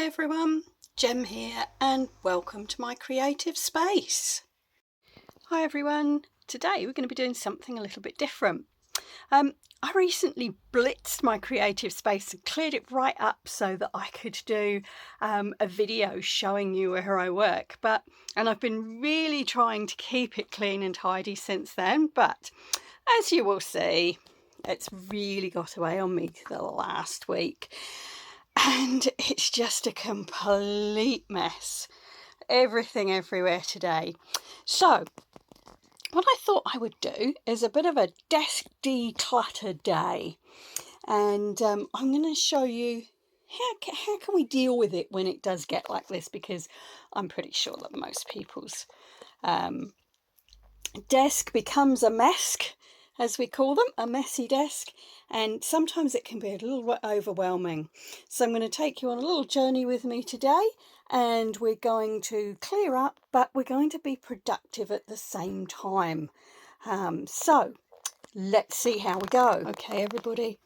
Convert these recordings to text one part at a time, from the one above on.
everyone, Jem here and welcome to my creative space. Hi everyone, today we're going to be doing something a little bit different. I recently blitzed my creative space and cleared it right up so that I could do a video showing you where I work, and I've been really trying to keep it clean and tidy since then, but as you will see, it's really got away on me the last week. And it's just a complete mess. Everything everywhere today. So, what I thought I would do is a bit of a desk declutter day. And I'm going to show you how can we deal with it when it does get like this, because I'm pretty sure that most people's desk becomes a mess, as we call them, a messy desk, and sometimes it can be a little bit overwhelming. So I'm going to take you on a little journey with me today, and we're going to clear up, but we're going to be productive at the same time. So let's see how we go. Okay, everybody,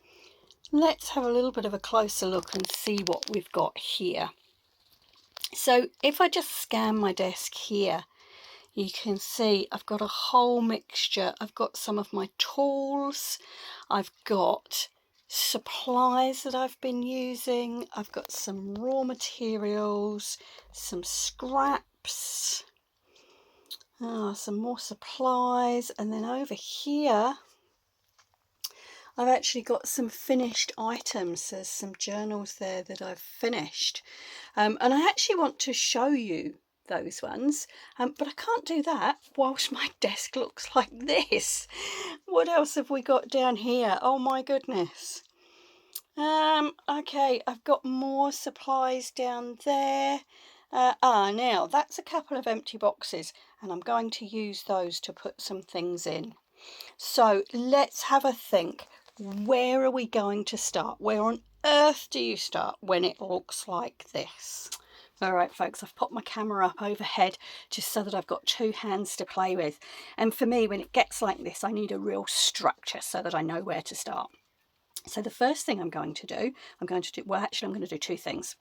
let's have a little bit of a closer look and see what we've got here. So if I just scan my desk here, you can see I've got a whole mixture. I've got some of my tools, I've got supplies that I've been using, I've got some raw materials, some scraps, some more supplies, and then over here I've actually got some finished items. There's some journals there that I've finished, and I actually want to show you those ones, but I can't do that whilst my desk looks like this. What else have we got down here? Oh my goodness. Okay, I've got more supplies down there. Now that's a couple of empty boxes, and I'm going to use those to put some things in. So let's have a think. Where are we going to start? Where on earth do you start when it looks like this? All right, folks, I've popped my camera up overhead just so that I've got two hands to play with. And for me, when it gets like this, I need a real structure so that I know where to start. So the first thing I'm going to do, I'm going to do two things.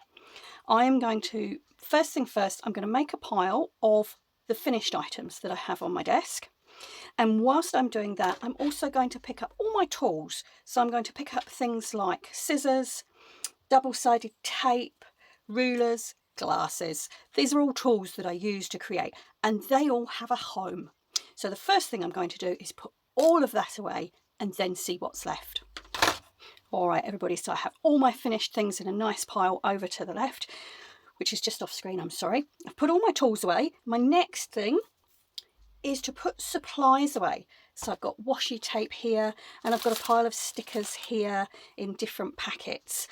First thing first, I'm going to make a pile of the finished items that I have on my desk. And whilst I'm doing that, I'm also going to pick up all my tools. So I'm going to pick up things like scissors, double-sided tape, rulers, glasses. These are all tools that I use to create, and they all have a home. So the first thing I'm going to do is put all of that away and then see what's left. All right, everybody, so I have all my finished things in a nice pile over to the left, which is just off screen, I'm sorry. I've put all my tools away. My next thing is to put supplies away. So I've got washi tape here, and I've got a pile of stickers here in different packets.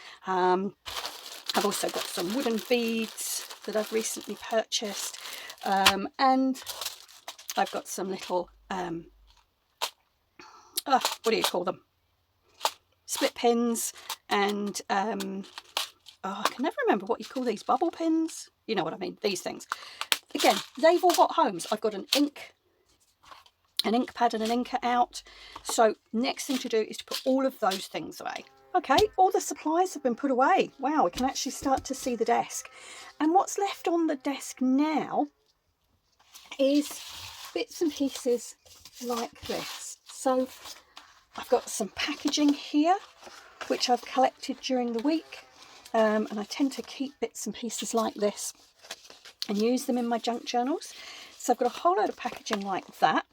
I've also got some wooden beads that I've recently purchased, and I've got some little, what do you call them? Split pins, and I can never remember what you call these, bubble pins? You know what I mean, these things. Again, they've all got homes. I've got an ink pad and an inker out. So next thing to do is to put all of those things away. Okay, all the supplies have been put away. Wow, we can actually start to see the desk. And what's left on the desk now is bits and pieces like this. So I've got some packaging here, which I've collected during the week. And I tend to keep bits and pieces like this and use them in my junk journals. So I've got a whole load of packaging like that.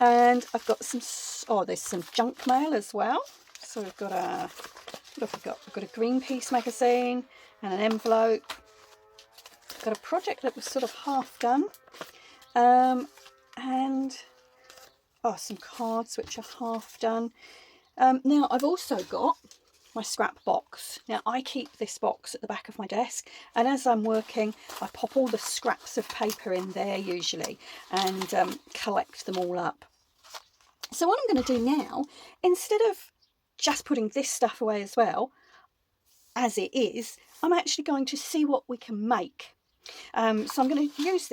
And I've got there's some junk mail as well. So we've got what have we got? We've got a Greenpeace magazine and an envelope. I've got a project that was sort of half done. And some cards which are half done. Now I've also got my scrap box. Now I keep this box at the back of my desk, and as I'm working I pop all the scraps of paper in there usually and collect them all up. So what I'm going to do now, instead of just putting this stuff away as well as it is, I'm actually going to see what we can make. So I'm going to use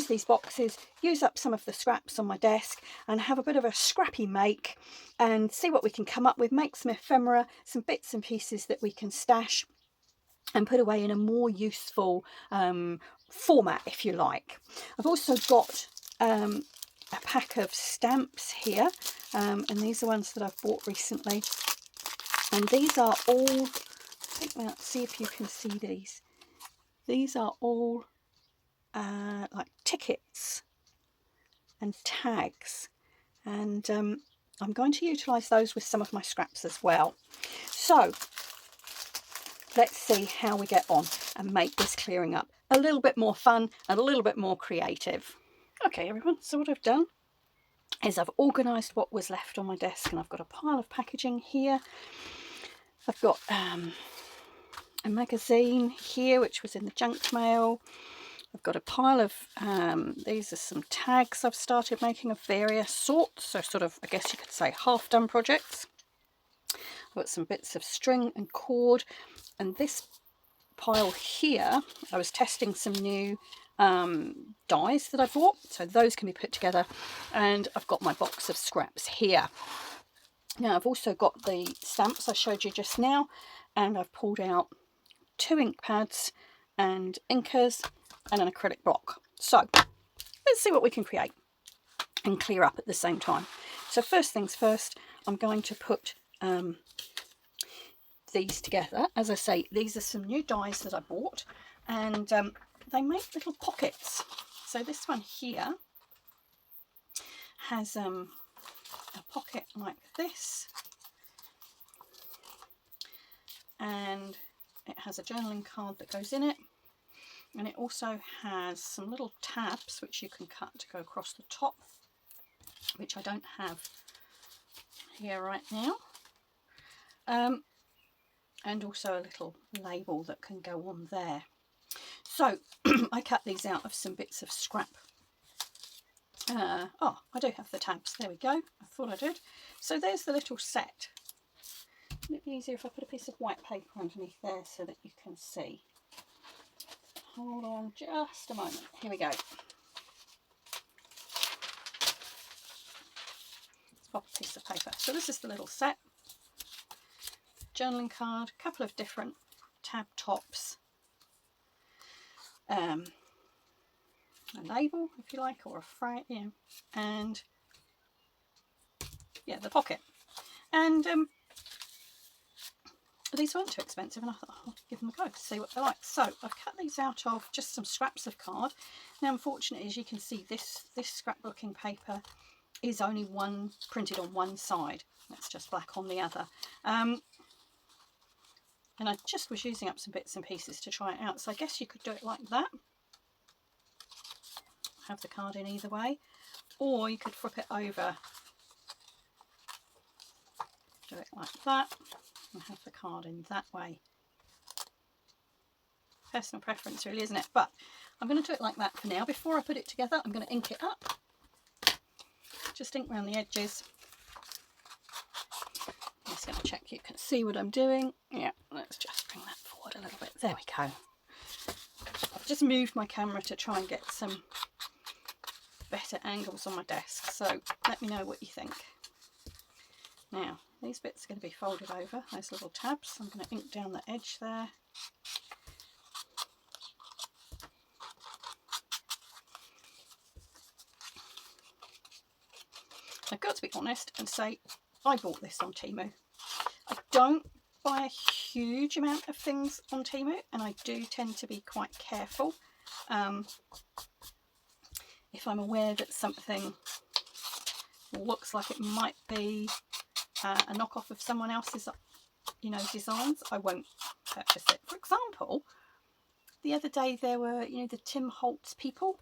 these boxes, use up some of the scraps on my desk and have a bit of a scrappy make and see what we can come up with, make some ephemera, some bits and pieces that we can stash. and put away in a more useful format, if you like. I've also got a pack of stamps here, and these are ones that I've bought recently, and these are all, see if you can see these are all like tickets and tags, and I'm going to utilise those with some of my scraps as well. So let's see how we get on and make this clearing up a little bit more fun and a little bit more creative. Okay everyone, so what I've done is I've organised what was left on my desk, and I've got a pile of packaging here. I've got a magazine here which was in the junk mail. I've got a pile of, these are some tags I've started making of various sorts, so sort of, I guess you could say, half done projects. I've got some bits of string and cord, and this pile here, I was testing some new dies that I bought, so those can be put together, and I've got my box of scraps here. Now I've also got the stamps I showed you just now, and I've pulled out 2 ink pads and inkers and an acrylic block. So let's see what we can create and clear up at the same time. So first things first, I'm going to put these together. As I say, these are some new dies that I bought, and they make little pockets. So this one here has a pocket like this, and it has a journaling card that goes in it, and it also has some little tabs which you can cut to go across the top, which I don't have here right now, and also a little label that can go on there. So I cut these out of some bits of scrap. Oh, I do have the tabs, there we go, I thought I did. So there's the little set. Would it be easier if I put a piece of white paper underneath there so that you can see? Hold on just a moment. Here we go. Let's pop a piece of paper. So this is the little set. Journaling card, a couple of different tab tops, a label if you like, or a frame, you know, and yeah, the pocket. And these weren't too expensive, and I thought, I'll give them a go to see what they're like. So I've cut these out of just some scraps of card. Now unfortunately, as you can see, this scrapbooking paper is only printed on one side. It's just black on the other. And I just was using up some bits and pieces to try it out. So I guess you could do it like that. Have the card in either way. Or you could flip it over. Do it like that. And have the card in that way. Personal preference really, isn't it? But I'm going to do it like that for now. Before I put it together, I'm going to ink it up. Just ink around the edges. I'm just going to check you can see what I'm doing. Yeah, let's just bring that forward a little bit. There we go. I've just moved my camera to try and get some better angles on my desk. So let me know what you think. Now, these bits are going to be folded over, those little tabs. I'm going to ink down the edge there. I've got to be honest and say I bought this on Temu. I don't buy a huge amount of things on Temu, and I do tend to be quite careful. If I'm aware that something looks like it might be a knockoff of someone else's, you know, designs, I won't purchase it. For example, the other day there were, you know, the Tim Holtz people.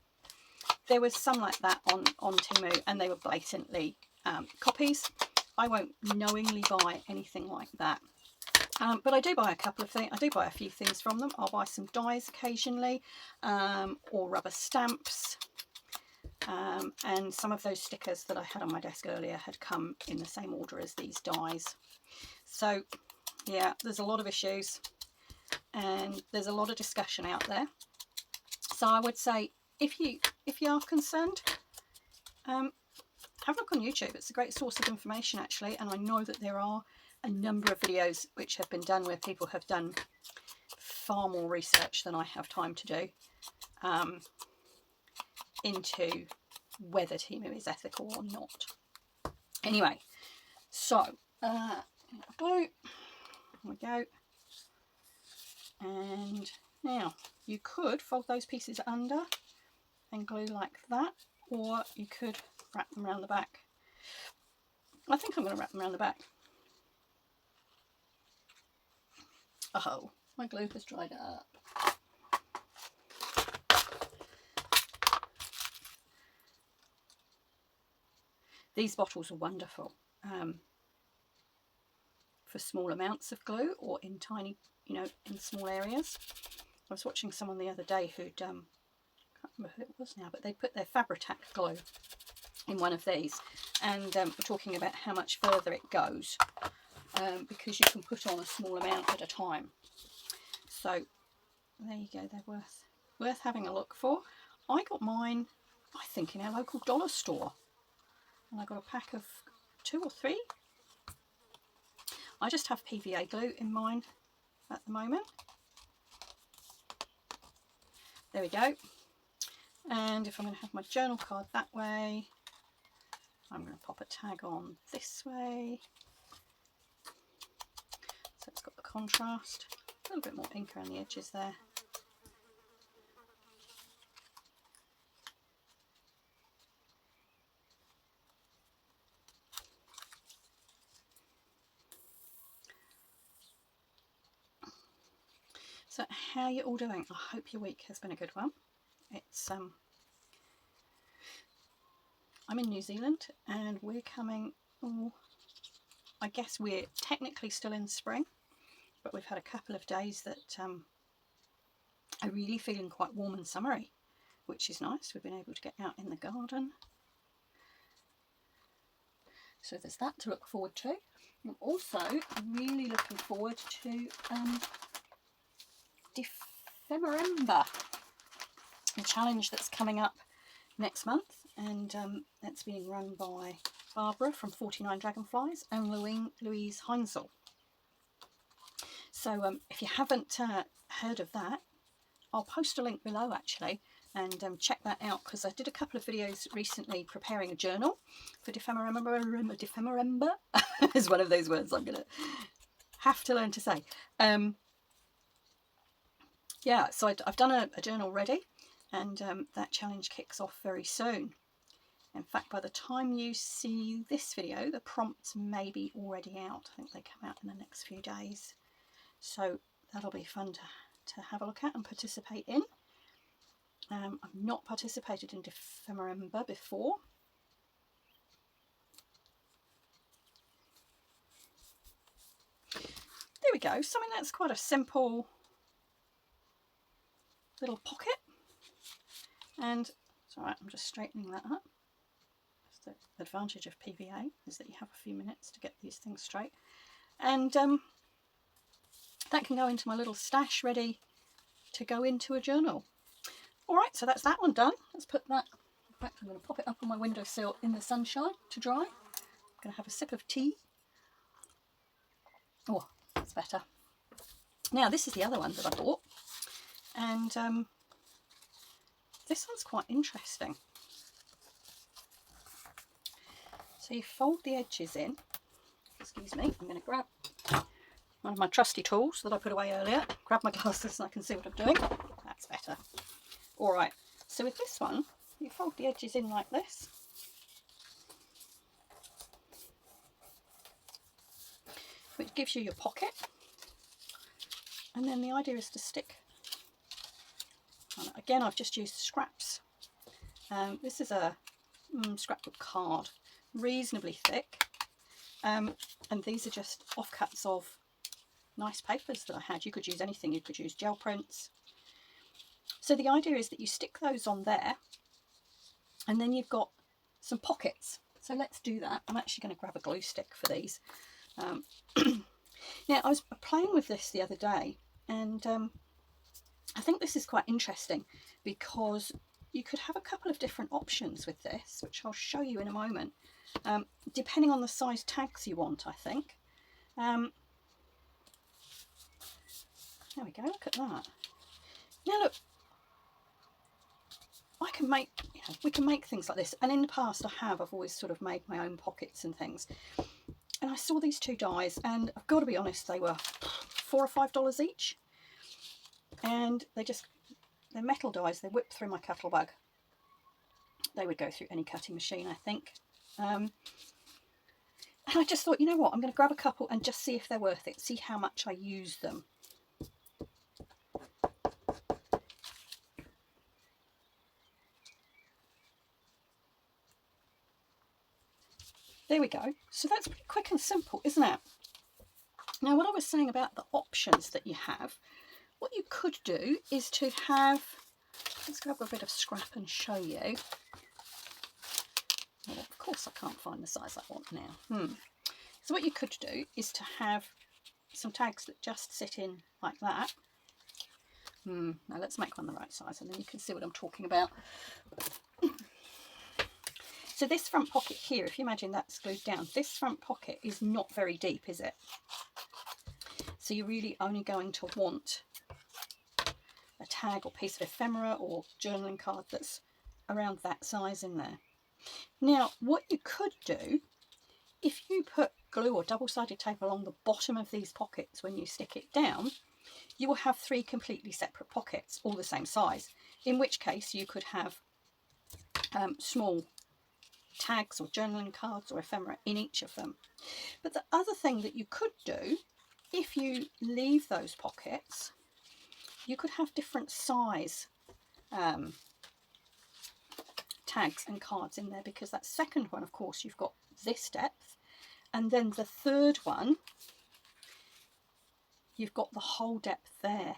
There was some like that on Temu, and they were blatantly copies. I won't knowingly buy anything like that. But I do buy a couple of things. I do buy a few things from them. I'll buy some dies occasionally, or rubber stamps. And some of those stickers that I had on my desk earlier had come in the same order as these dies. So yeah, there's a lot of issues and there's a lot of discussion out there. So I would say if you are concerned, have a look on YouTube. It's a great source of information actually, and I know that there are a number of videos which have been done where people have done far more research than I have time to do into whether Temu is ethical or not. Anyway, so glue, there we go. And now you could fold those pieces under and glue like that, or you could wrap them around the back. I think I'm going to wrap them around the back. Oh, my glue has dried up. These bottles are wonderful for small amounts of glue or in tiny, you know, in small areas. I was watching someone the other day who'd, can't remember who it was now, but they put their Fabri-Tac glue in one of these, and we're talking about how much further it goes because you can put on a small amount at a time. So there you go, they're worth having a look for. I got mine, I think, in our local dollar store, and I got a pack of 2 or 3. I just have PVA glue in mine at the moment. There we go. And if I'm going to have my journal card that way, I'm going to pop a tag on this way. So it's got the contrast. A little bit more ink around the edges there. So how are you all doing? I hope your week has been a good one. It's I'm in New Zealand and we're coming, I guess we're technically still in spring, but we've had a couple of days that are really feeling quite warm and summery, which is nice. We've been able to get out in the garden. So there's that to look forward to. I'm also really looking forward to December, a challenge that's coming up next month, and that's being run by Barbara from 49 Dragonflies and Louise Heinzel. So if you haven't heard of that, I'll post a link below actually, and check that out, because I did a couple of videos recently preparing a journal for December is one of those words I'm going to have to learn to say. Yeah, so I've done a journal already, and that challenge kicks off very soon. In fact, by the time you see this video, the prompts may be already out. I think they come out in the next few days. So that'll be fun to have a look at and participate in. I've not participated in December before. There we go, something that's quite a simple little pocket. And it's all right, I'm just straightening that up. That's the advantage of PVA, is that you have a few minutes to get these things straight. And that can go into my little stash ready to go into a journal. All right, so that's that one done. Let's put that, in fact, I'm going to pop it up on my windowsill in the sunshine to dry. I'm going to have a sip of tea. Oh, that's better. Now, this is the other one that I bought. And this one's quite interesting. So you fold the edges in. Excuse me, I'm going to grab one of my trusty tools that I put away earlier. Grab my glasses so I can see what I'm doing. That's better. All right, so with this one, you fold the edges in like this. Which gives you your pocket. And then the idea is to stick. Again, I've just used scraps. This is a scrapbook card, reasonably thick. And these are just offcuts of nice papers that I had. You could use anything. You could use gel prints. So the idea is that you stick those on there, and then you've got some pockets. So let's do that. I'm actually going to grab a glue stick for these. Now, I was playing with this the other day, and I think this is quite interesting because you could have a couple of different options with this, which I'll show you in a moment, depending on the size tags you want, I think. There we go, look at that. Now look, I can make, we can make things like this. And in the past I've always sort of made my own pockets and things. And I saw these two dies, and I've got to be honest, they were $4 or $5 each. And they're metal dies, they whip through my cuttle bug. They would go through any cutting machine, I think. And I just thought, you know what, I'm going to grab a couple and just see if they're worth it, see how much I use them. There we go. So that's pretty quick and simple, isn't it? Now, what I was saying about the options that you have, what you could do is to have, let's grab a bit of scrap and show you. Well, of course I can't find the size I want now. So what you could do is to have some tags that just sit in like that. Now let's make one the right size and then you can see what I'm talking about. So this front pocket here, if you imagine that's glued down, this front pocket is not very deep, is it? So you're really only going to want a tag or piece of ephemera or journaling card that's around that size in there. Now, what you could do, if you put glue or double-sided tape along the bottom of these pockets when you stick it down, you will have 3 completely separate pockets, all the same size, in which case you could have small tags or journaling cards or ephemera in each of them. But the other thing that you could do, if you leave those pockets, you could have different size tags and cards in there, because that second one, of course, you've got this depth, and then the third one, you've got the whole depth there.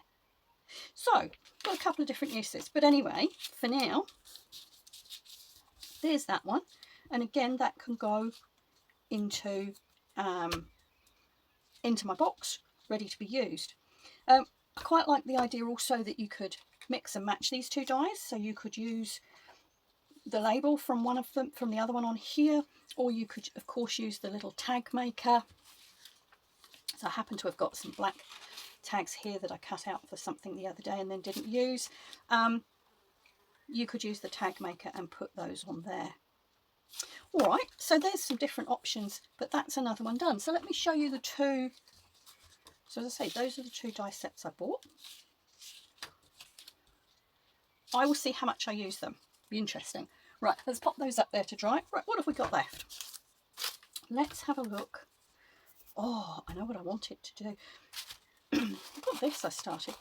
So, got a couple of different uses, but anyway, for now, there's that one. And again, that can go into my box, ready to be used. I quite like the idea also that you could mix and match these two dies. So you could use the label from one of them, from the other one on here, or you could, of course, use the little tag maker. So I happen to have got some black tags here that I cut out for something the other day and then didn't use. You could use the tag maker and put those on there. All right, so there's some different options, but that's another one done. So let me show you the two. So as I say, those are the two die sets I bought. I will see how much I use them. Be interesting. Right, let's pop those up there to dry. Right, what have we got left? Let's have a look. Oh, I know what I wanted to do. I've got this I started.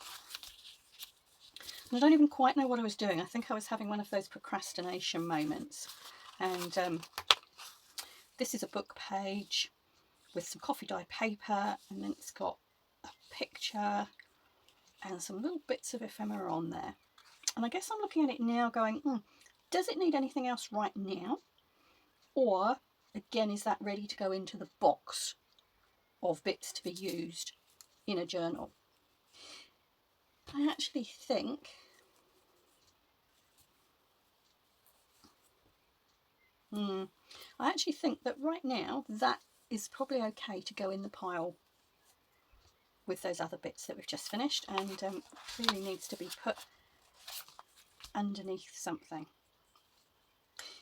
And I don't even quite know what I was doing. I think I was having one of those procrastination moments. And this is a book page with some coffee dye paper, and then it's got a picture and some little bits of ephemera on there. And I guess I'm looking at it now going, does it need anything else right now? Or, again, is that ready to go into the box of bits to be used in a journal? I actually think that right now that is probably okay to go in the pile with those other bits that we've just finished, and really needs to be put underneath something.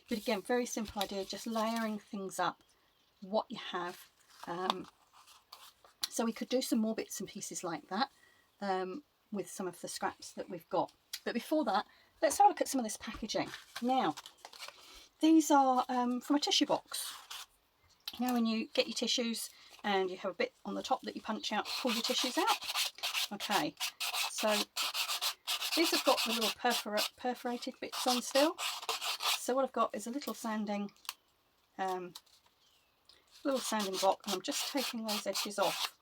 But again, very simple idea, just layering things up, what you have. So we could do some more bits and pieces like that with some of the scraps that we've got. But before that, let's have a look at some of this packaging. Now, these are from a tissue box. You know, when you get your tissues and you have a bit on the top that you punch out, pull your tissues out. Okay, so these have got the little perforated bits on still. So what I've got is a little sanding block, and I'm just taking those edges off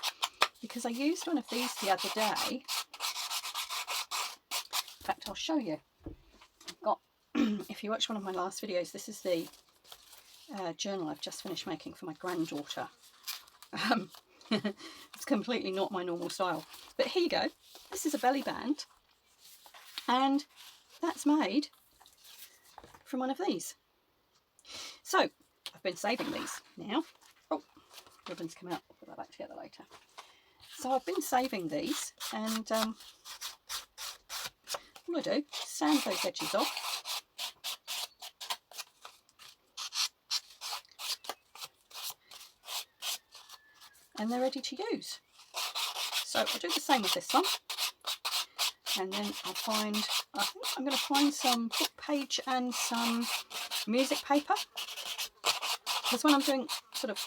because I used one of these the other day. In fact, I'll show you. I've got, if you watch one of my last videos, this is the journal I've just finished making for my granddaughter. It's completely not my normal style, but here you go. This is a belly band, and that's made from one of these. So I've been saving these now. Oh, ribbons come out. I'll put that back together later. So I've been saving these, and all I do is sand those edges off. And they're ready to use. So I'll do the same with this one. And then I think I'm going to find some book page and some music paper. Because when I'm doing sort of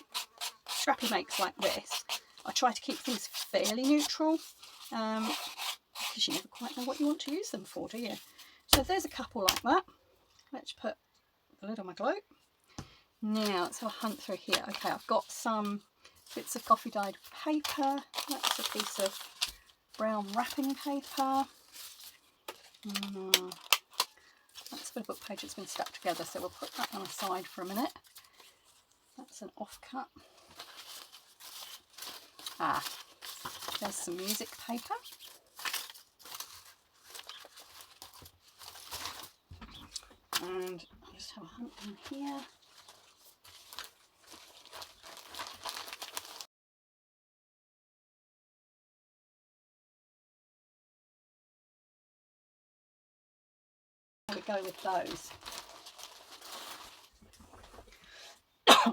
scrappy makes like this, I try to keep things fairly neutral. Because you never quite know what you want to use them for, do you? So there's a couple like that. Let's put the lid on my globe. Now let's have a hunt through here. Okay, I've got some bits of coffee dyed paper. That's a piece of brown wrapping paper. That's a bit of book page that's been stuck together, so we'll put that one aside for a minute. That's an offcut. There's some music paper. And I'll just have a hunt in here. There we go with those.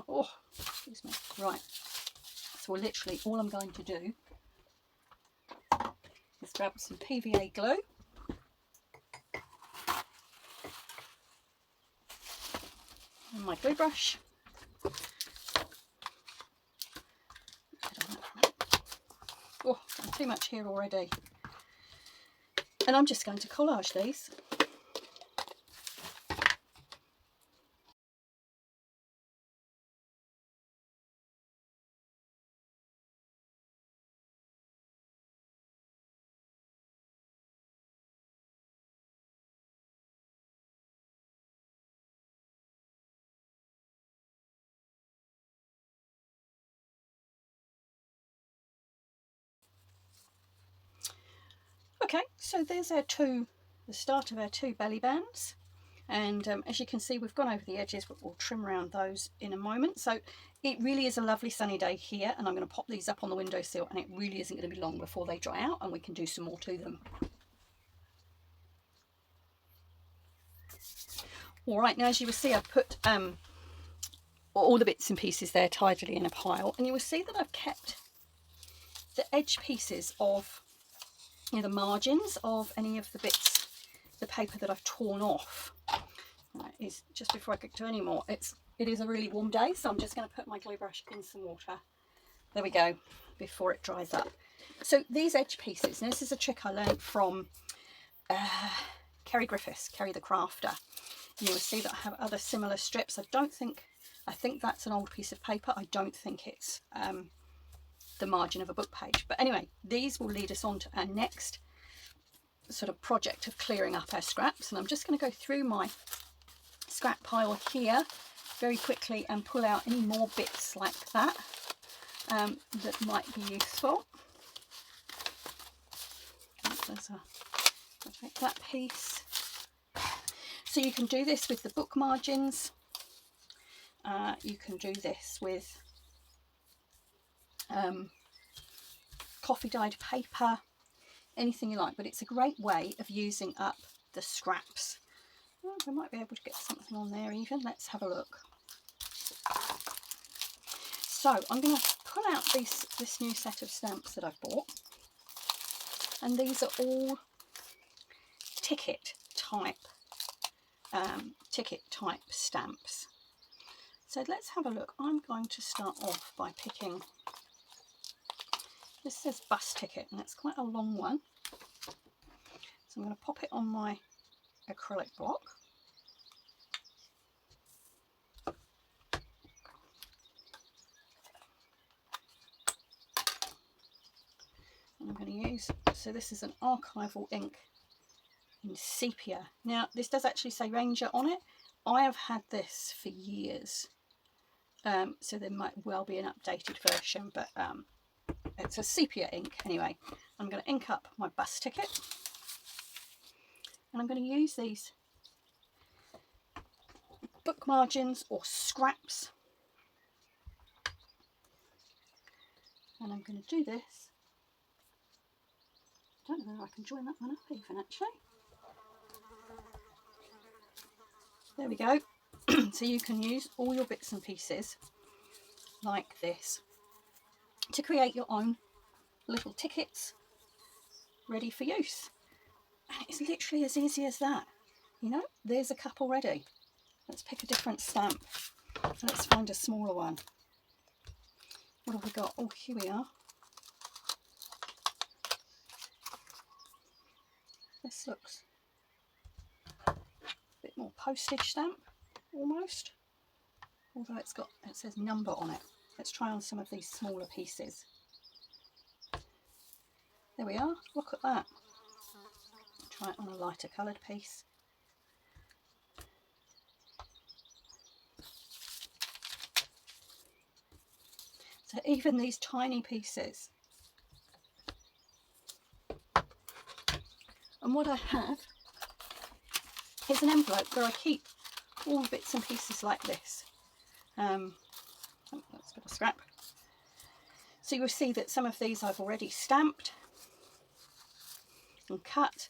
Oh, excuse me. Right. So literally all I'm going to do is grab some PVA glue. And my glue brush. Oh, too much here already. And I'm just going to collage these. Okay, so there's the start of our two belly bands, and as you can see we've gone over the edges, but we'll trim around those in a moment. So it really is a lovely sunny day here, and I'm going to pop these up on the windowsill, and it really isn't going to be long before they dry out and we can do some more to them. Alright, now as you will see I've put all the bits and pieces there tidily in a pile, and you will see that I've kept the edge pieces of the margins of any of the bits, the paper that I've torn off. Right, is just before I could do any more, it is a really warm day, so I'm just going to put my glue brush in some water. There we go, before it dries up. So these edge pieces, now this is a trick I learned from Kerry Griffiths, Kerry the Crafter. And you will see that I have other similar strips. I think that's an old piece of paper. I don't think it's the margin of a book page, but anyway, these will lead us on to our next sort of project of clearing up our scraps. And I'm just going to go through my scrap pile here very quickly and pull out any more bits like that that might be useful. I'll take that piece. So you can do this with the book margins, you can do this with coffee dyed paper, anything you like, but it's a great way of using up the scraps. Oh, I might be able to get something on there even. Let's have a look. So I'm going to pull out this new set of stamps that I've bought, and these are all ticket type stamps. So let's have a look. I'm going to start off by picking, this says bus ticket, and it's quite a long one. So I'm going to pop it on my acrylic block. And I'm going to use, so this is an archival ink in sepia. Now this does actually say Ranger on it. I have had this for years, so there might well be an updated version, but it's a sepia ink anyway. I'm going to ink up my bus ticket, and I'm going to use these book margins or scraps, and I'm going to do this I don't know whether I can join that one up even actually. There we go. So you can use all your bits and pieces like this to create your own little tickets ready for use. And it's literally as easy as that. You know, there's a couple ready. Let's pick a different stamp. Let's find a smaller one. What have we got? Oh, here we are. This looks a bit more postage stamp, almost. Although it says number on it. Let's try on some of these smaller pieces. There we are. Look at that. Try it on a lighter coloured piece. So even these tiny pieces. And what I have is an envelope where I keep all the bits and pieces like this. Oh, that's got a scrap. So you will see that some of these I've already stamped and cut,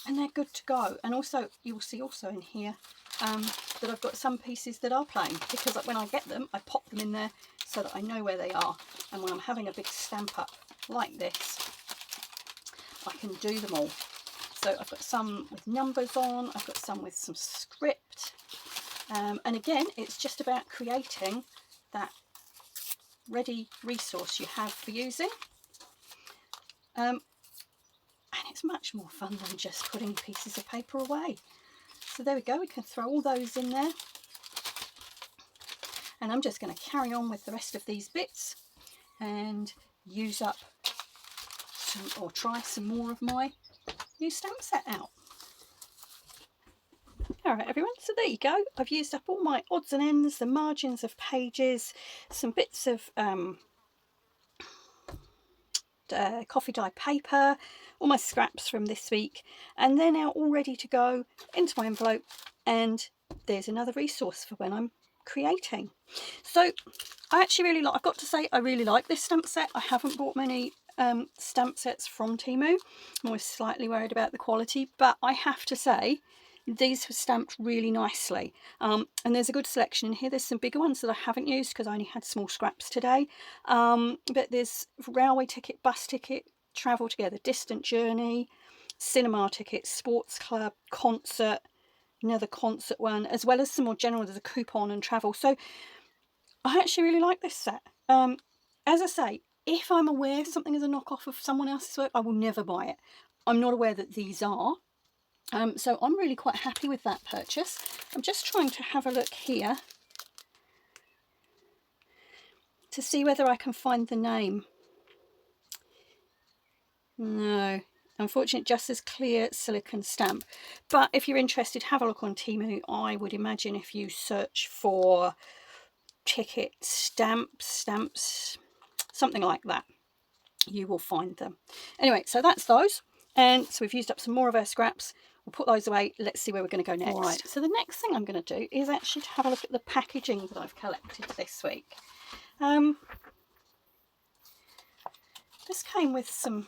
and they're good to go. And also you will see also in here that I've got some pieces that are plain, because when I get them I pop them in there so that I know where they are, and when I'm having a big stamp up like this I can do them all. So I've got some with numbers on, I've got some with some script, and again it's just about creating that ready resource you have for using. And it's much more fun than just putting pieces of paper away. So there we go, we can throw all those in there. And I'm just going to carry on with the rest of these bits and use up some, or try some more of my new stamp set out. Alright everyone, so there you go. I've used up all my odds and ends, the margins of pages, some bits of coffee dye paper, all my scraps from this week, and they're now all ready to go into my envelope, and there's another resource for when I'm creating. So I actually really like, I've got to say, I really like this stamp set. I haven't bought many stamp sets from Temu. I'm always slightly worried about the quality, but I have to say these have stamped really nicely, and there's a good selection in here. There's some bigger ones that I haven't used because I only had small scraps today, but there's railway ticket, bus ticket, travel together, distant journey, cinema ticket, sports club, concert, another concert one, as well as some more general. There's a coupon and travel. So I actually really like this set. As I say, if I'm aware something is a knockoff of someone else's work, I will never buy it. I'm not aware that these are. So I'm really quite happy with that purchase. I'm just trying to have a look here to see whether I can find the name. No, unfortunately, just says clear silicone stamp. But if you're interested, have a look on Temu. I would imagine if you search for ticket stamps, something like that, you will find them. Anyway, so that's those. And so we've used up some more of our scraps. We'll put those away. Let's see where we're going to go next. All right, so the next thing I'm going to do is actually to have a look at the packaging that I've collected this week. This came with some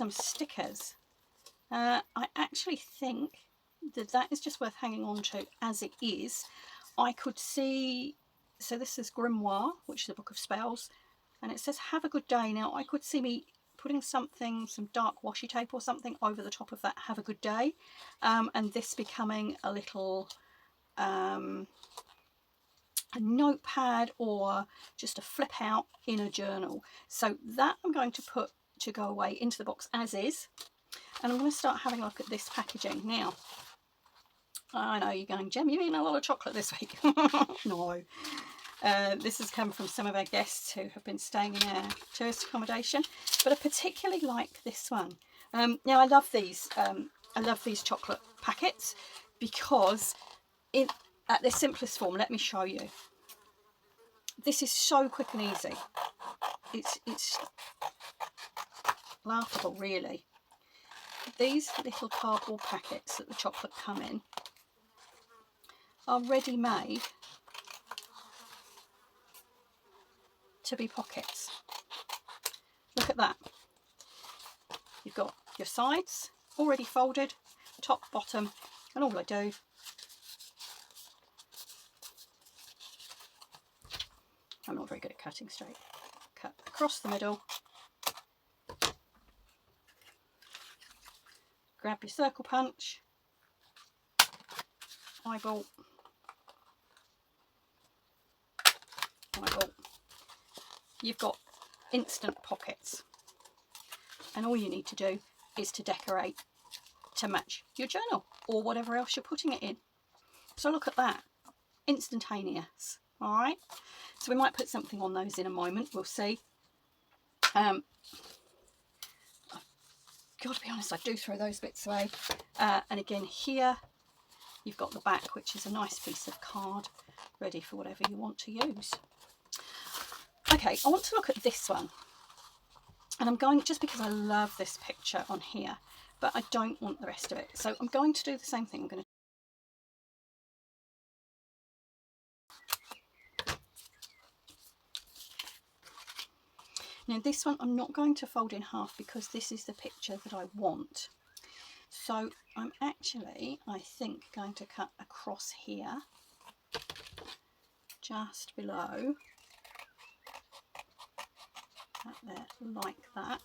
stickers. I actually think that is just worth hanging on to as it is. I could see, so this is Grimoire, which is a book of spells, and it says have a good day. Now I could see me putting something, some dark washi tape or something over the top of that have a good day, and this becoming a little a notepad or just a flip out in a journal. So that I'm going to put to go away into the box as is, and I'm going to start having a look at this packaging now. I know you're going, Jem, you've eaten a lot of chocolate this week. No. This has come from some of our guests who have been staying in our tourist accommodation, but I particularly like this one. Now I love these chocolate packets because at their simplest form, let me show you. This is so quick and easy. It's laughable, really. These little cardboard packets that the chocolate come in are ready made to be pockets. Look at that. You've got your sides already folded, top, bottom, and all I do, I'm not very good at cutting straight, cut across the middle, grab your circle punch, eyeball, eyeball. You've got instant pockets, and all you need to do is to decorate to match your journal or whatever else you're putting it in. So look at that, instantaneous. All right, so we might put something on those in a moment, we'll see. I've got to be honest, I do throw those bits away. And again here you've got the back, which is a nice piece of card ready for whatever you want to use. Okay, I want to look at this one, and I'm going, just because I love this picture on here, but I don't want the rest of it, so I'm going to do the same thing. I'm going to now this one I'm not going to fold in half because this is the picture that I want. So I'm actually, I think, going to cut across here, just below, that there, like that.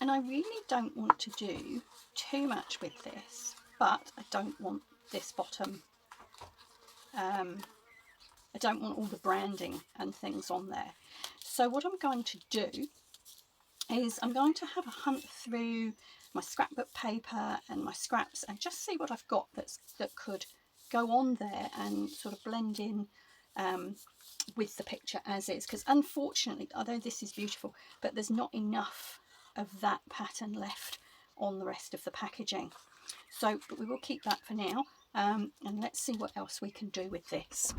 And I really don't want to do too much with this, but I don't want this bottom, I don't want all the branding and things on there. So what I'm going to do is I'm going to have a hunt through my scrapbook paper and my scraps and just see what I've got that could go on there and sort of blend in with the picture as is, because unfortunately, although this is beautiful, but there's not enough of that pattern left on the rest of the packaging. So but we will keep that for now, and let's see what else we can do with this.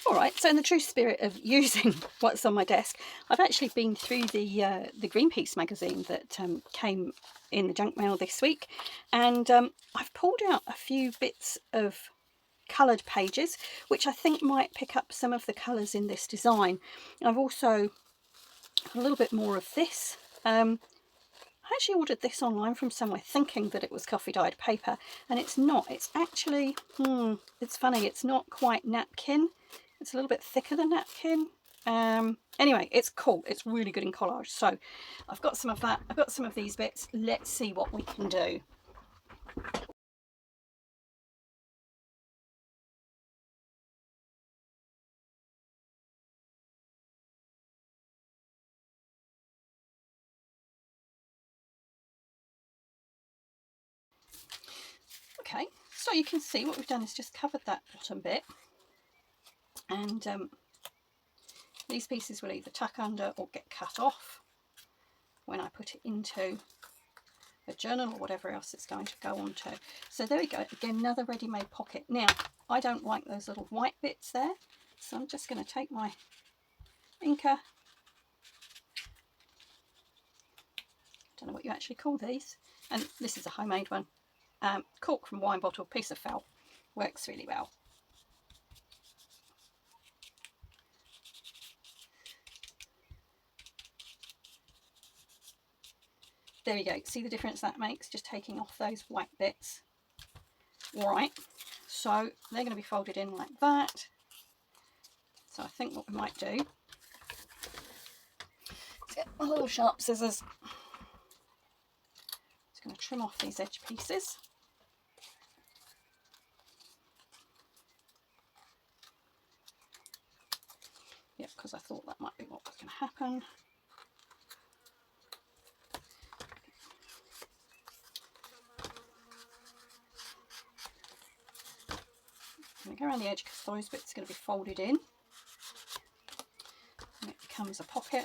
All right, so in the true spirit of using what's on my desk, I've actually been through the Greenpeace magazine that came in the junk mail this week, and I've pulled out a few bits of coloured pages which I think might pick up some of the colours in this design. I've also got a little bit more of this. I actually ordered this online from somewhere thinking that it was coffee dyed paper, and it's not. It's actually, it's funny, it's not quite napkin. It's a little bit thicker than napkin. Anyway, it's cool. It's really good in collage. So I've got some of that. I've got some of these bits. Let's see what we can do. Okay, so you can see what we've done is just covered that bottom bit, and these pieces will either tuck under or get cut off when I put it into a journal or whatever else it's going to go on to. So there we go, again, another ready-made pocket. Now I don't like those little white bits there, so I'm just going to take my inker, don't know what you actually call these, and this is a homemade one, cork from wine bottle, piece of felt, works really well. There we go, see the difference that makes, just taking off those white bits. Alright, so they're going to be folded in like that. So I think what we might do, let's get my little sharp scissors. Just going to trim off these edge pieces. Yep, because I thought that might be what was going to happen. I'm going to go around the edge because those bits are going to be folded in, and it becomes a pocket.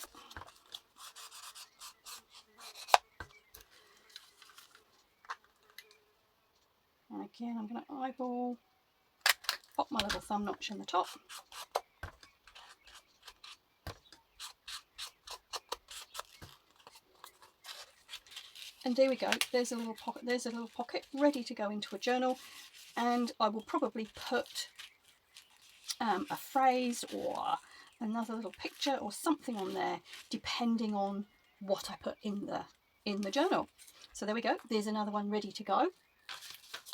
And again, I'm going to eyeball, pop my little thumb notch in the top. And there we go, there's a little pocket, ready to go into a journal, and I will probably put a phrase or another little picture or something on there depending on what I put in the in the journal. So there we go, there's another one ready to go.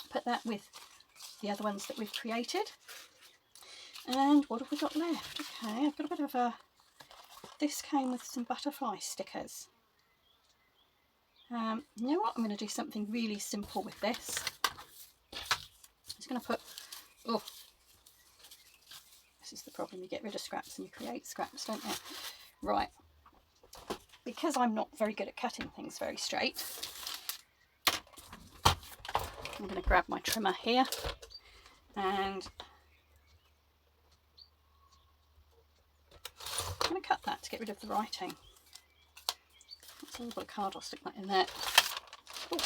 Put that with the other ones that we've created. And what have we got left? Okay, I've got a bit of a, this came with some butterfly stickers. You know what, I'm going to do something really simple with this. I'm just going to put, oh, this is the problem, you get rid of scraps and you create scraps, don't you? Right, because I'm not very good at cutting things very straight, I'm going to grab my trimmer here and I'm going to cut that to get rid of the writing. That's a little bit of card, I'll stick that in there. Oh,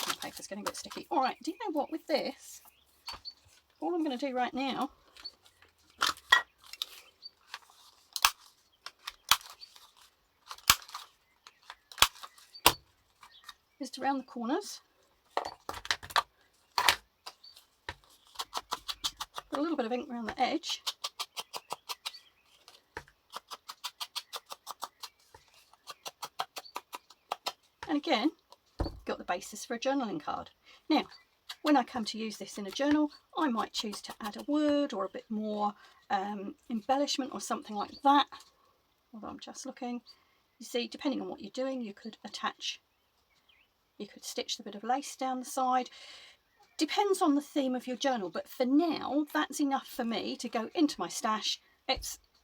the paper's getting a bit sticky. Alright, do you know what, with this, all I'm going to do right now is to round the corners, put a little bit of ink around the edge, and again, got the basis for a journaling card. Now, when I come to use this in a journal, I might choose to add a word or a bit more embellishment or something like that. Although I'm just looking, you see, depending on what you're doing, you could attach, you could stitch the bit of lace down the side. Depends on the theme of your journal, but for now, that's enough for me to go into my stash.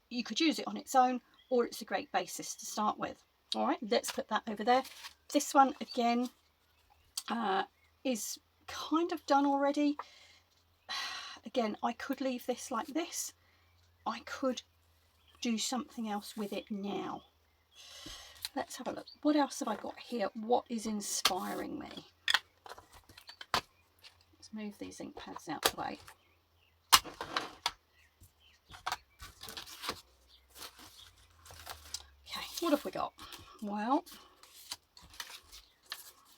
You could use it on its own, or it's a great basis to start with. All right, let's put that over there. This one again is kind of done already. Again, I could leave this like this. I could do something else with it now. Let's have a look. What else have I got here? What is inspiring me? Let's move these ink pads out of the way. Okay, what have we got? Well,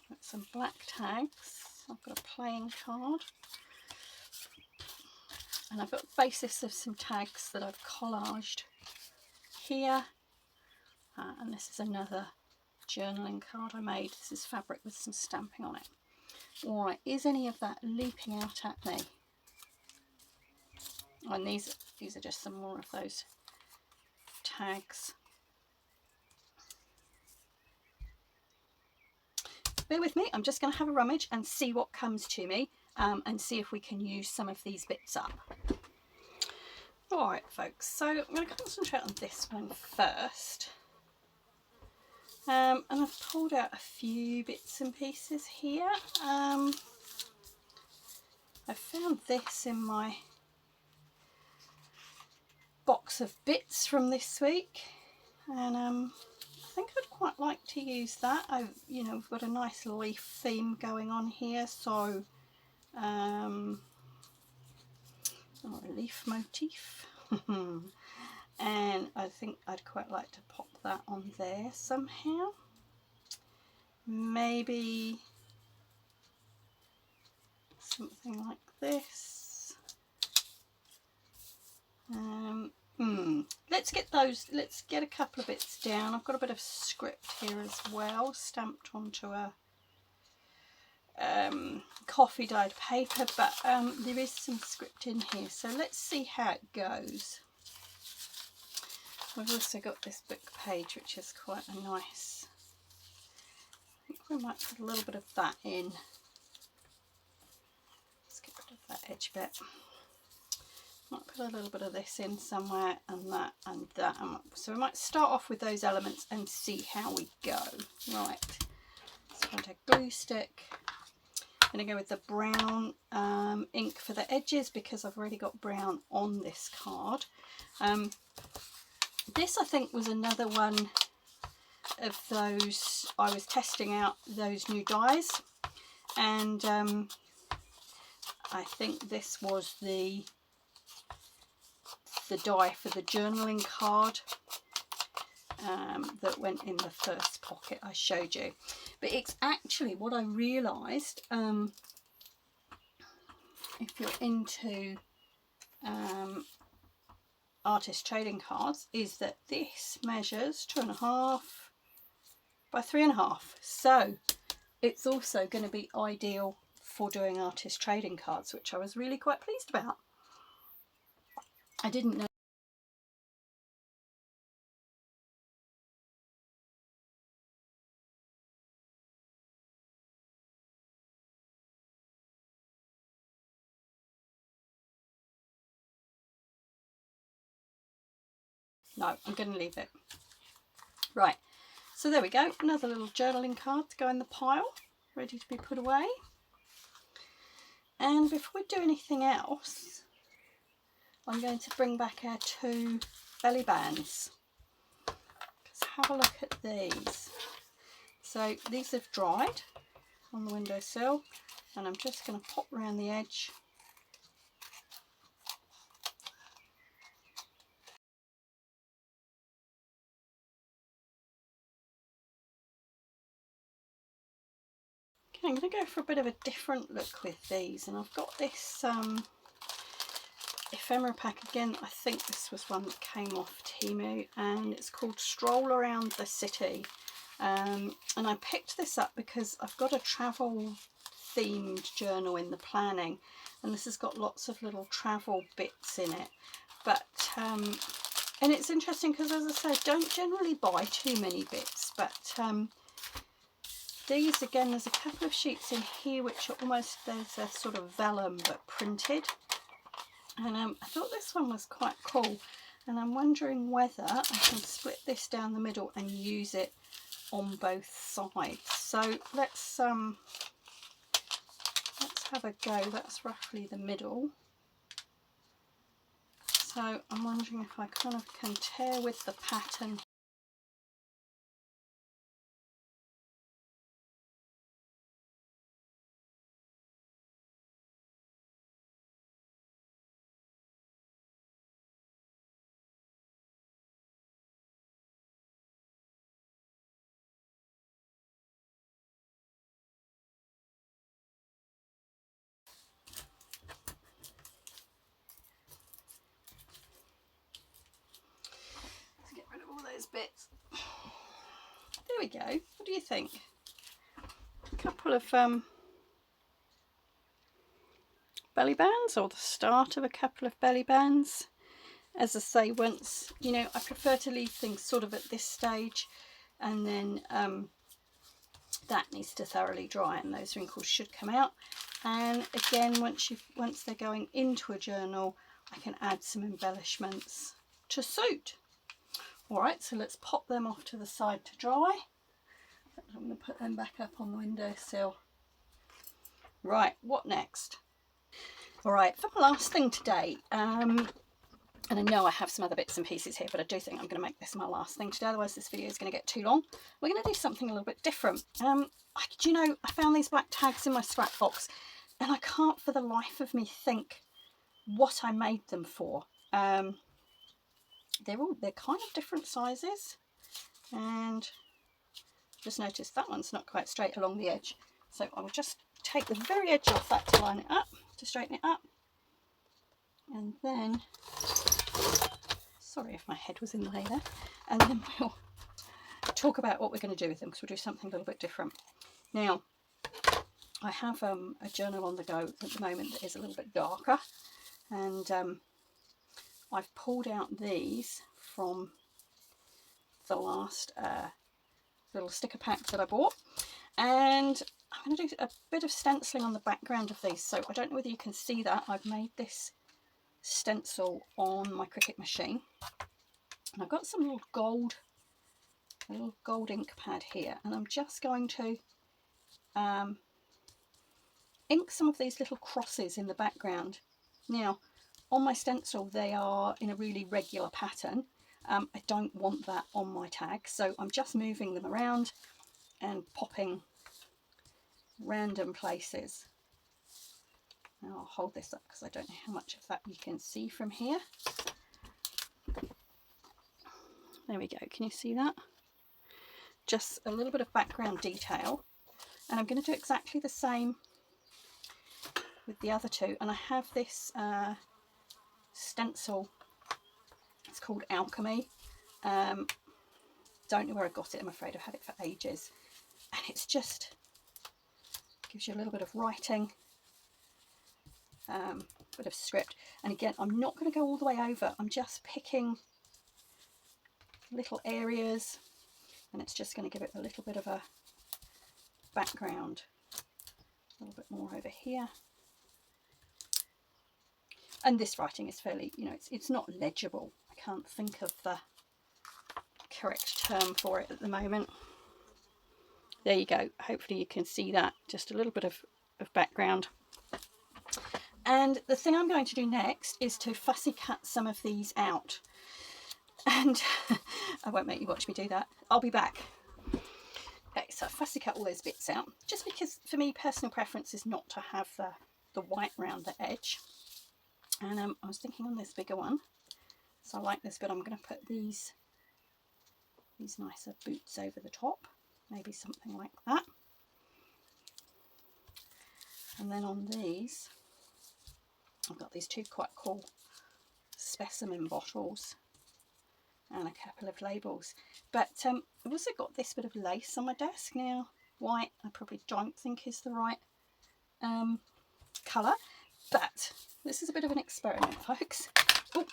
got some black tags. I've got a playing card. And I've got a basis of some tags that I've collaged here. And this is another journaling card I made. This is fabric with some stamping on it. Alright, is any of that leaping out at me? And these are just some more of those tags. Bear with me, I'm just going to have a rummage and see what comes to me and see if we can use some of these bits up. Alright folks, so I'm going to concentrate on this one first. And I've pulled out a few bits and pieces here. I found this in my box of bits from this week, and I think I'd quite like to use that. You know, we've got a nice leaf theme going on here, so or a leaf motif. And I think I'd quite like to pop that on there somehow. Maybe something like this. Let's get a couple of bits down. I've got a bit of script here as well, stamped onto a coffee dyed paper, but there is some script in here, so let's see how it goes. We've also got this book page, which is quite a nice, I think we might put a little bit of that in. Let's get rid of that edge bit. Might put a little bit of this in somewhere, and that and that. So we might start off with those elements and see how we go. Right, let's find a glue stick. I'm going to go with the brown ink for the edges because I've already got brown on this card. This I think was another one of those, I was testing out those new dyes, and I think this was the die for the journaling card that went in the first pocket I showed you. But it's actually what I realised, if you're into artist trading cards, is that this measures 2.5 by 3.5. So it's also going to be ideal for doing artist trading cards, which I was really quite pleased about. I didn't know. No, I'm going to leave it. Right, so there we go. Another little journaling card to go in the pile, ready to be put away. And before we do anything else, I'm going to bring back our 2 belly bands. Let's have a look at these. So these have dried on the windowsill, and I'm just going to pop around the edge. Okay, I'm going to go for a bit of a different look with these, and I've got this ephemera pack again. I think this was one that came off Temu, and it's called Stroll Around the City. And I picked this up because I've got a travel themed journal in the planning, and this has got lots of little travel bits in it. But and it's interesting because, as I say, I don't generally buy too many bits, but these again, there's a couple of sheets in here which are almost, there's a sort of vellum but printed, and I thought this one was quite cool, and I'm wondering whether I can split this down the middle and use it on both sides. So let's have a go. That's roughly the middle. So I'm wondering if I kind of can tear with the pattern. Let's get rid of all those bits. There we go. What do you think? A couple of belly bands, or the start of a couple of belly bands. As I say, once, you know, I prefer to leave things sort of at this stage, and then that needs to thoroughly dry and those wrinkles should come out. And again, once they're going into a journal, I can add some embellishments to suit. Alright, so let's pop them off to the side to dry. I'm going to put them back up on the windowsill. Right, what next? Alright, for my last thing today, and I know I have some other bits and pieces here, but I do think I'm going to make this my last thing today, otherwise this video is going to get too long. We're going to do something a little bit different. Do you know, I found these black tags in my scrap box, and I can't for the life of me think what I made them for. They're kind of different sizes, and just noticed that one's not quite straight along the edge. So I will just take the very edge off that to line it up, to straighten it up. And then, sorry if my head was in the way there, and then we'll talk about what we're going to do with them, because we'll do something a little bit different. Now, I have a journal on the go at the moment that is a little bit darker, and I've pulled out these from the last little sticker pack that I bought, and I'm going to do a bit of stenciling on the background of these. So I don't know whether you can see that. I've made this stencil on my Cricut machine, and I've got some little gold ink pad here, and I'm just going to ink some of these little crosses in the background. Now, on my stencil they are in a really regular pattern. I don't want that on my tag, so I'm just moving them around and popping random places. Now I'll hold this up because I don't know how much of that you can see from here. There we go, can you see that? Just a little bit of background detail, and I'm going to do exactly the same with the other two. And I have this stencil, it's called Alchemy don't know where I got it, I'm afraid. I've had it for ages. And it's just, gives you a little bit of writing, bit of script. And again, I'm not going to go all the way over. I'm just picking little areas, and it's just going to give it a little bit of a background. A little bit more over here. And this writing is fairly, you know, it's not legible. I can't think of the correct term for it at the moment. There you go. Hopefully you can see that. Just a little bit of background. And the thing I'm going to do next is to fussy cut some of these out. And I won't make you watch me do that. I'll be back. Okay, so I fussy cut all those bits out. Just because for me, personal preference is not to have the white round the edge. And I was thinking on this bigger one. So I like this, but I'm going to put these nicer boots over the top. Maybe something like that. And then on these, I've got these two quite cool specimen bottles and a couple of labels. But I've also got this bit of lace on my desk now. White, I probably don't think is the right colour, but this is a bit of an experiment, folks. Ooh,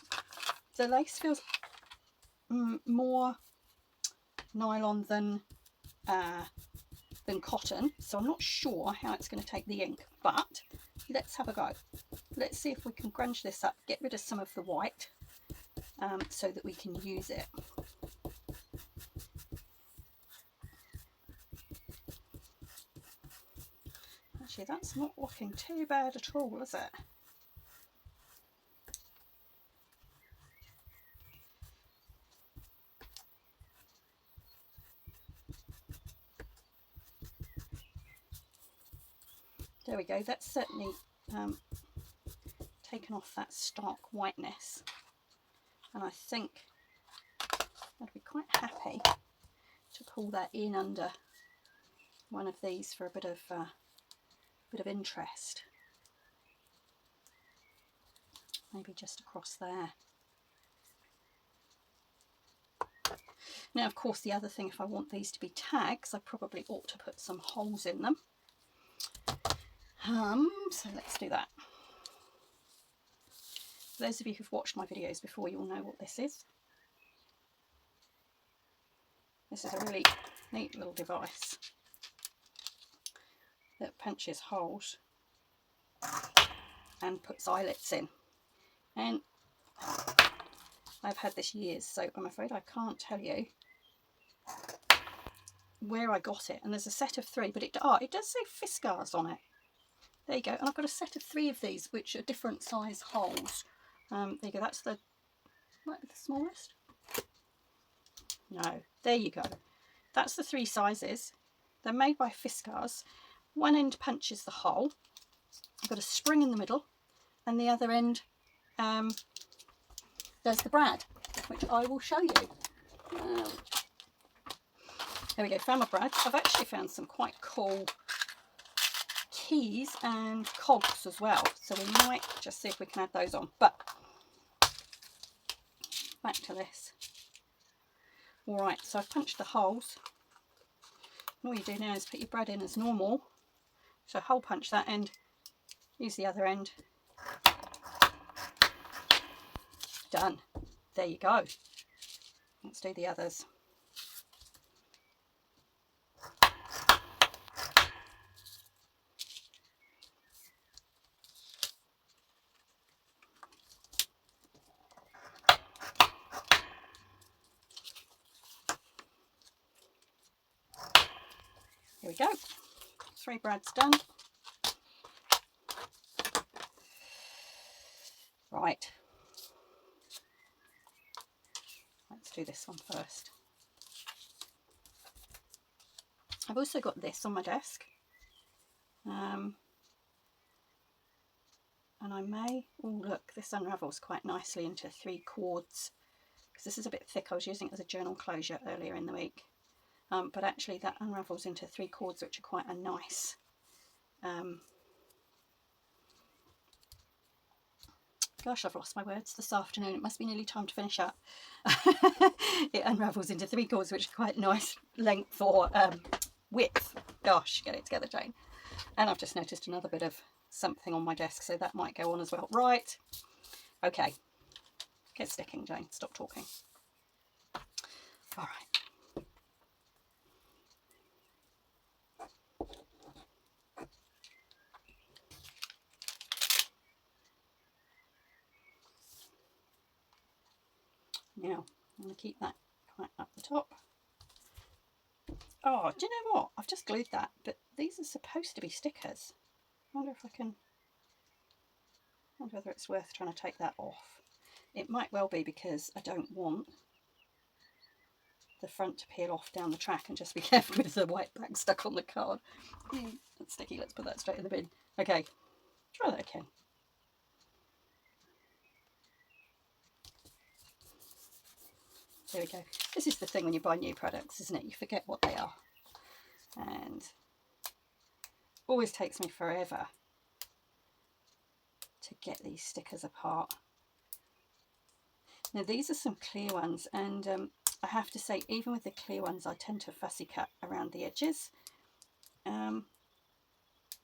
the lace feels more nylon than cotton, so I'm not sure how it's going to take the ink, but let's have a go. Let's see if we can grunge this up, get rid of some of the white so that we can use it. Actually, that's not looking too bad at all, is it? There we go, that's certainly taken off that stark whiteness, and I think I'd be quite happy to pull that in under one of these for a bit of interest. Maybe just across there. Now, of course, the other thing, if I want these to be tags, I probably ought to put some holes in them. So let's do that. For those of you who've watched my videos before, you'll know what this is. This is a really neat little device that punches holes and puts eyelets in. And I've had this years, so I'm afraid I can't tell you where I got it. And there's a set of 3, but it does say Fiskars on it. There you go. And I've got a set of 3 of these, which are different size holes. There you go. That's might be the smallest. No, there you go. That's the 3 sizes. They're made by Fiskars. One end punches the hole. I've got a spring in the middle, and the other end there's the brad, which I will show you. There we go, found my brads. I've actually found some quite cool keys and cogs as well, so we might just see if we can add those on. But back to this. Alright, so I've punched the holes. And all you do now is put your brad in as normal. So hole punch that end, use the other end. Done. There you go. Let's do the others. Here we go. 3 brads done. Right. Let's do this one first. I've also got this on my desk. And I may, oh look, this unravels quite nicely into 3 chords, because this is a bit thick. I was using it as a journal closure earlier in the week. But actually that unravels into 3 chords, which are quite a nice, going gosh, I've lost my words this afternoon. It must be nearly time to finish up. It unravels into 3 cords, which is quite nice length or width. Gosh, get it together, Jane. And I've just noticed another bit of something on my desk, so that might go on as well. Right, okay, get sticking, Jane, stop talking. All right. Now, I'm going to keep that quite up the top. Oh, do you know what? I've just glued that, but these are supposed to be stickers. I wonder if I can... I wonder whether it's worth trying to take that off. It might well be, because I don't want the front to peel off down the track, and just be careful with the white back stuck on the card. That's sticky, let's put that straight in the bin. Okay, try that again. There we go. This is the thing when you buy new products, isn't it? You forget what they are. And always takes me forever to get these stickers apart. Now these are some clear ones, and I have to say, even with the clear ones, I tend to fussy cut around the edges,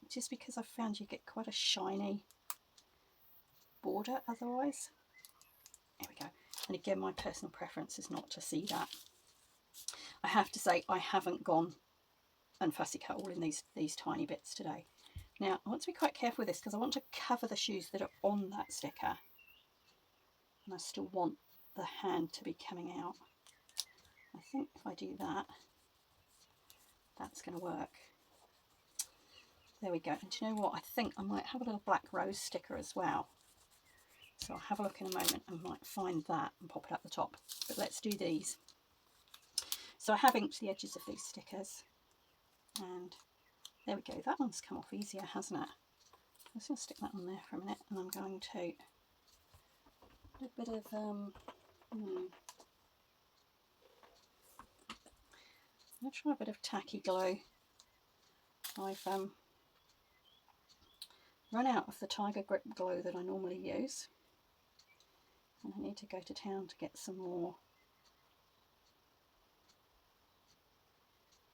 just because I've found you get quite a shiny border otherwise. There we go. And again, my personal preference is not to see that. I have to say, I haven't gone and fussy cut all in these tiny bits today. Now, I want to be quite careful with this, because I want to cover the shoes that are on that sticker, and I still want the hand to be coming out. I think if I do that, that's going to work. There we go. And do you know what? I think I might have a little black rose sticker as well. So I'll have a look in a moment and might find that and pop it up the top. But let's do these. So I have inked the edges of these stickers, and there we go. That one's come off easier, hasn't it? I'm just going to stick that on there for a minute, and I'm going to do a bit of I'm going to try a bit of tacky glue. I've run out of the Tiger Grip glue that I normally use, and I need to go to town to get some more.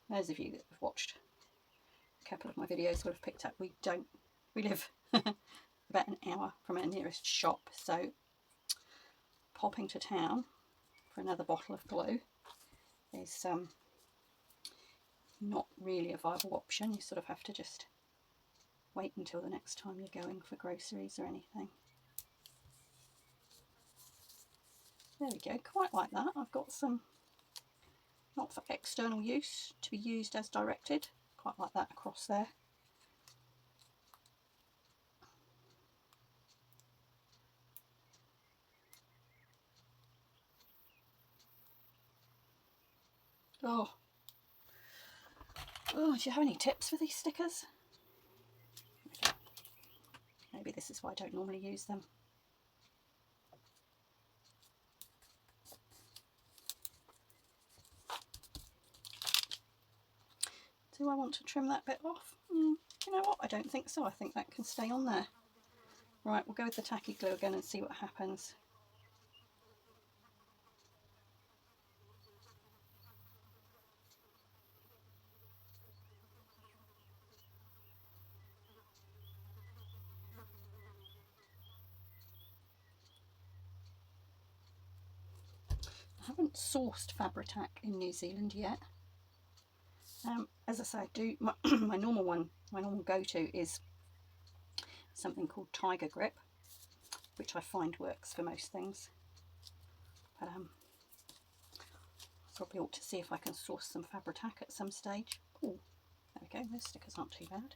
Those of you that have watched a couple of my videos will have picked up we live about an hour from our nearest shop, so popping to town for another bottle of glue is not really a viable option. You sort of have to just wait until the next time you're going for groceries or anything. There we go, quite like that. I've got some, not for external use, to be used as directed, quite like that across there. Oh, do you have any tips for these stickers? Maybe this is why I don't normally use them. Do I want to trim that bit off? You know what? I don't think so. I think that can stay on there. Right, we'll go with the tacky glue again and see what happens. I haven't sourced Fabri-Tac in New Zealand yet. As I say, I do my normal one. My normal go-to is something called Tiger Grip, which I find works for most things. But probably ought to see if I can source some Fabri-Tac at some stage. Oh, there we go. Those stickers aren't too bad.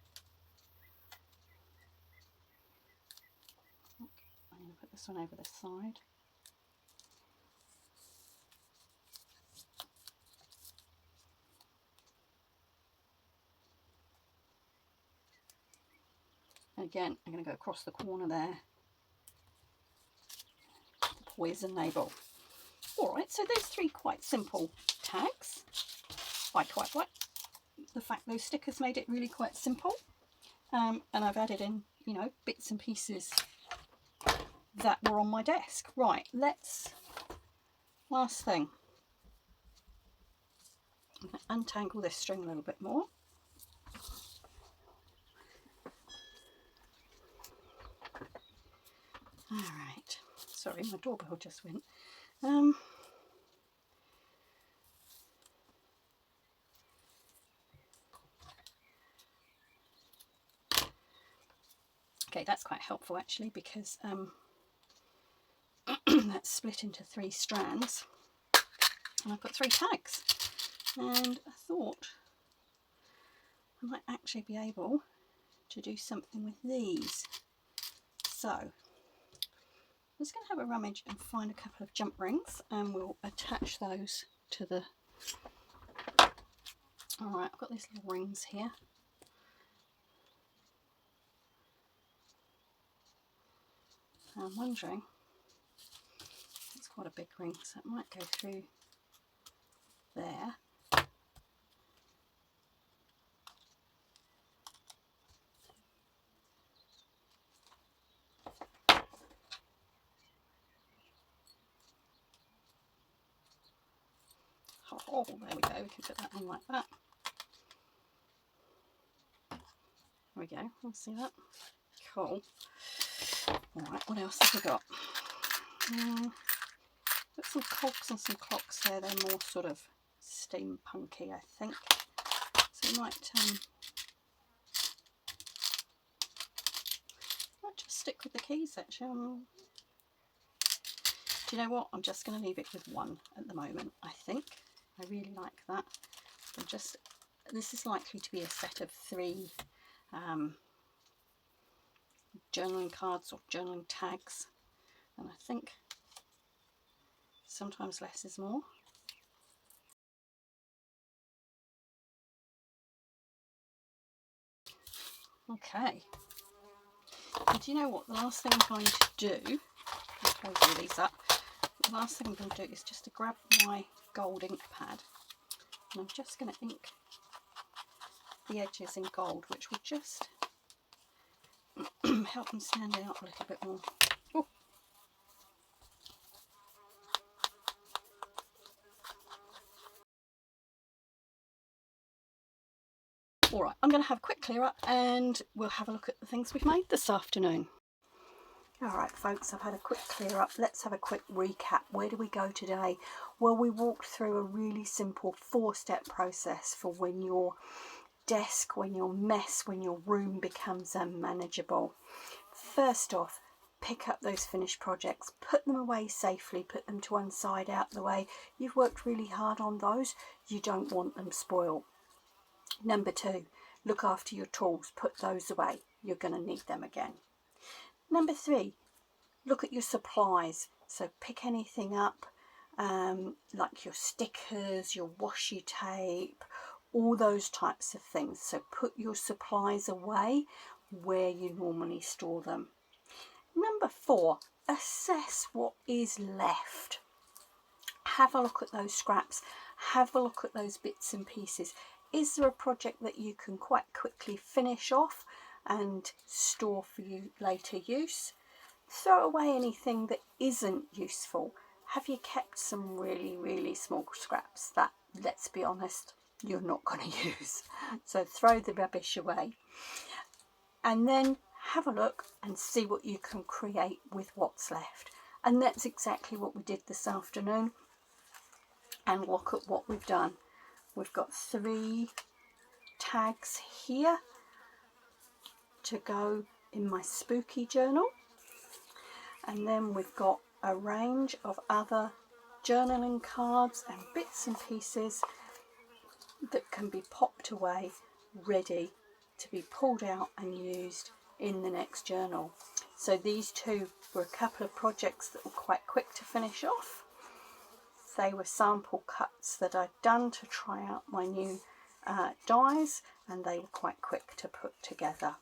I'm going to put this one over the side. And again, I'm going to go across the corner there. The poison label. Alright, so there's 3 quite simple tags. I quite like the fact those stickers made it really quite simple. And I've added in, you know, bits and pieces that were on my desk. Right, last thing. I'm going to untangle this string a little bit more. All right, sorry, my doorbell just went. Okay, that's quite helpful actually, because that's split into 3 strands, and I've got 3 tags, and I thought I might actually be able to do something with these. So I'm just going to have a rummage and find a couple of jump rings, and we'll attach those to the... Alright, I've got these little rings here. I'm wondering, it's quite a big ring, so it might go through there. Oh, there we go, we can put that in like that. There we go, we'll see that. Cool. Alright, what else have we got? Got some cogs and some clocks there, they're more sort of steampunky, I think. So we might just stick with the keys actually. Do you know what? I'm just going to leave it with one at the moment, I think. I really like that. This is likely to be a set of 3 journaling cards or journaling tags, and I think sometimes less is more. Okay, and do you know what? The last thing I'm going to do, I'll close all these up, the last thing I'm going to do is just to grab my gold ink pad, and I'm just going to ink the edges in gold, which will just help them stand out a little bit more. Oh. Alright, I'm going to have a quick clear up and we'll have a look at the things we've made this afternoon. Alright folks, I've had a quick clear up. Let's have a quick recap. Where do we go today? Well, we walked through a really simple 4-step process for when your desk, when your mess, when your room becomes unmanageable. First off, pick up those finished projects, put them away safely, put them to one side out the way. You've worked really hard on those, you don't want them spoiled. Number 2, look after your tools, put those away, you're going to need them again. Number 3, look at your supplies, so pick anything up like your stickers, your washi tape, all those types of things. So put your supplies away where you normally store them. Number 4, assess what is left. Have a look at those scraps, have a look at those bits and pieces. Is there a project that you can quite quickly finish off and store for you later use? Throw away anything that isn't useful. Have you kept some really small scraps that, let's be honest, you're not going to use? So throw the rubbish away. And then have a look and see what you can create with what's left. And that's exactly what we did this afternoon. And look at what we've done. We've got 3 tags here to go in my spooky journal, and then we've got a range of other journaling cards and bits and pieces that can be popped away, ready to be pulled out and used in the next journal. So these 2 were a couple of projects that were quite quick to finish off. They were sample cuts that I'd done to try out my new dies, and they were quite quick to put together.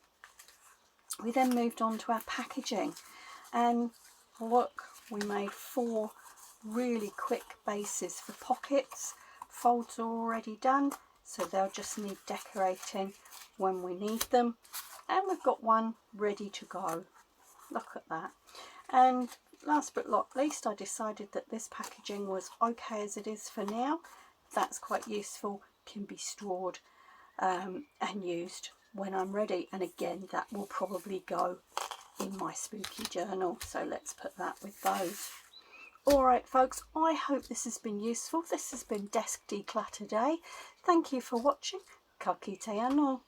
We then moved on to our packaging, and look, we made 4 really quick bases for pockets. Folds are already done, so they'll just need decorating when we need them, and we've got one ready to go. Look at that. And last but not least, I decided that this packaging was okay as it is for now. That's quite useful, can be stored and used when I'm ready. And again, that will probably go in my spooky journal. So let's put that with those. Alright folks, I hope this has been useful. This has been Desk Declutter Day. Thank you for watching. Ka kite anō.